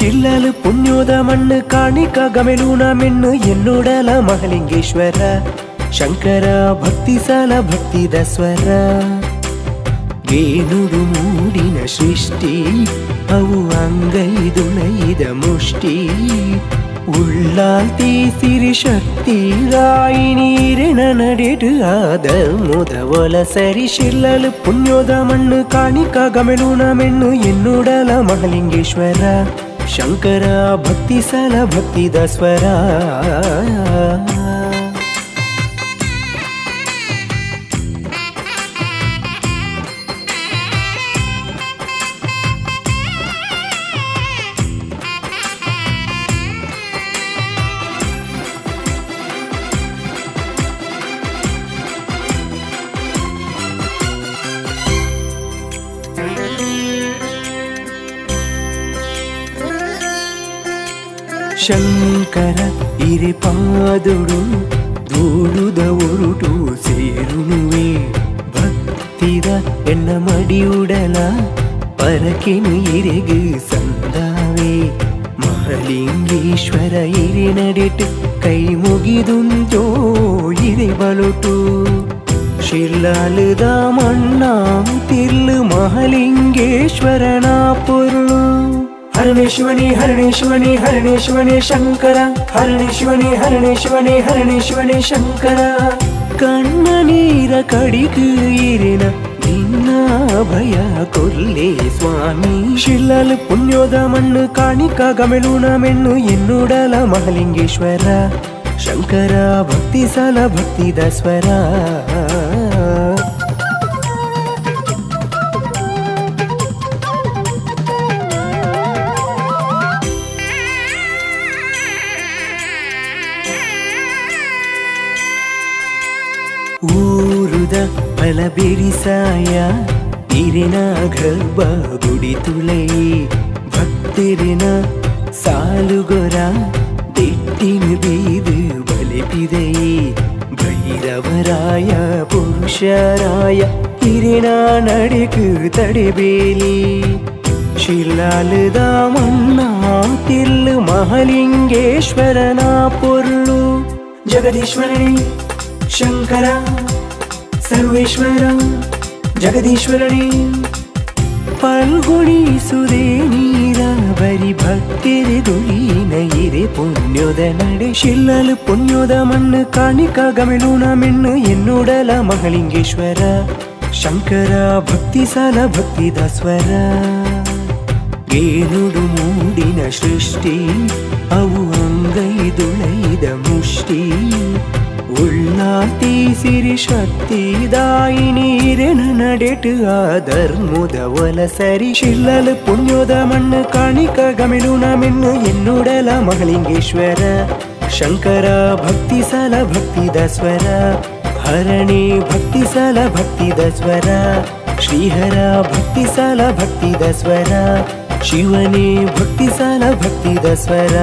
ಶಿಲ್ಲಲು ಪುಣ್ಯೋದ ಮಣ್ಣು ಕಾಣಿಕ ಗಮೆಲೂನ ಮೆಣ್ಣು ಎನ್ನೋಡಲ ಮಹಲಿಂಗೇಶ್ವರ ಶಂಕರ ಭಕ್ತಿ ಸಾಲ ಭಕ್ತಿದ ಸ್ವರ ಏನುಡು ಮೂಡಿನ ಸೃಷ್ಟಿ ಅವು ಅಂಗೈದುನೈದ ಮುಷ್ಟಿ ಉಳ್ಳಾಲ್ತಿ ಸಿರಿ ಶಕ್ತಿ ರಾಯಿನೀರಿನ ನಡೆಡು ಆದ ಮುದವಲ ಸರಿ ಶಿಲ್ಲಲು ಪುಣ್ಯೋದ ಮಣ್ಣು ಕಾಣಿಕ ಗಮೆಲೂನ ಮೆಣ್ಣು ಎನ್ನೋಡಲ ಮಹಲಿಂಗೇಶ್ವರ ಶಂಕರ ಭಕ್ತಿ ಸಾಲ ಭಕ್ತಿದ ಸ್ವರ ಶಂಕರ ಇರಿಪಾದುಡು ಧೂಳುದ ಉರುಟು ಸೇರುನುವೆ ಭಕ್ತಿದ ಎನ್ನ ಮಡಿಯುಡಲ ಪರಕೆನು ಇರೆಗು ಸಂದಾವೆ ಮಹಲಿಂಗೇಶ್ವರ ಇರೆ ನಡೆಟು ಕೈ ಮುಗಿದುಂಜೋ ಇರೆ ಬಲುಟು ಶಿಲ್ಲಾಲುದ ಮಣ್ಣ ತಿರ್ಲು ಮಹಲಿಂಗೇಶ್ವರನ ಪೊರ್ಲು ಹರಣೇಶ್ವನಿ ಹರಣೇಶ್ವನಿ ಹರಣೇಶ್ವನಿ ಶಂಕರ ಹರಣೇಶ್ವನಿ ಹರಣೇಶ್ವನಿ ಹರಣೇಶ್ವನಿ ಶಂಕರ ಕಣ್ಣ ನೀರ ಕಡಿಕು ಇರಿನ ನಿನ್ನ ಭಯ ಕೊಲ್ಲೆ ಸ್ವಾಮಿ ಶಿಲ್ಲಲು ಪುಣ್ಯೋದ ಮಣ್ಣು ಕಾಣಿಕ ಗಮೆಲೂನ ಮೆಣ್ಣು ಎನ್ನೋಡಲ ಮಹಲಿಂಗೇಶ್ವರ ಶಂಕರ ಭಕ್ತಿ ಸಾಲ ಭಕ್ತಿದ ಸ್ವರ ಊರುದ ಫಲ ಬಿರಿಸಾಯ ಇರಿನ ಗರ್ಭ ಗುಡಿ ತುಳೈ ಭಕ್ತಿರಿನ ಸಾಲುಗೊರ ದಿಟ್ಟಿನ ಬೀದು ಬಲಿಪಿದೈ ಭೈರವರಾಯ ಪುರುಷರಾಯ ಇರಿನ ನಡೆಕು ತಡೆಬೇಲಿ ಶಿಲ್ಲಾಲುದ ಮಣ್ಣ ತಿಲ್ಲು ಮಹಲಿಂಗೇಶ್ವರನ ಪೊರ್ಲು ಜಗದೀಶ್ವರನಿ ಶಂಕರ ಸರ್ವೇಶ್ವರ ಜಗದೀಶ್ವರನೇ ಪಾಲ್ಗೊಳಿಸುದೇ ನೀರ ಬರಿ ಭಕ್ತಿರೆ ದುಲೀನ ಇರೆ ಪುಣ್ಯೋದ ನಡೆ ಶಿಲ್ಲಲು ಪುಣ್ಯೋದ ಮಣ್ಣು ಕಾಣಿಕ ಗಮೆಲೂನ ಮೆಣ್ಣು ಎನ್ನೋಡಲ ಮಹಲಿಂಗೇಶ್ವರ ಶಂಕರ ಭಕ್ತಿ ಸಾಲ ಭಕ್ತಿದ ಸ್ವರ ಏನುಡು ಮೂಡಿನ ಸೃಷ್ಟಿ ಅವು ಅಂಗೈದುಳೈದ ಮುಷ್ಟಿ ಉಳ್ಳಾತಿ ಸಿರಿ ಶಕ್ತಿ ದಾಯಿನೀರೆನ ನಡೆಟು ಆ ಧರ್ಮದ ಒಲ ಸರಿ ಶಿಲ್ಲಲು ಪುಣ್ಯೋದ ಮಣ್ಣು ಕಾಣಿಕ ಗಮೆಲೂನ ಮೆಣ್ಣು ಎನ್ನೋಡಲ ಮಹಲಿಂಗೇಶ್ವರ ಶಂಕರ ಭಕ್ತಿ ಸಾಲ ಭಕ್ತಿದ ಸ್ವರ ಹರಣಿ ಭಕ್ತಿ ಸಾಲ ಭಕ್ತಿದ ಸ್ವರ ಶ್ರೀಹರ ಭಕ್ತಿ ಸಾಲ ಭಕ್ತಿದ ಸ್ವರ ಶಿವನೇ ಭಕ್ತಿ ಸಾಲ ಭಕ್ತಿದ ಸ್ವರ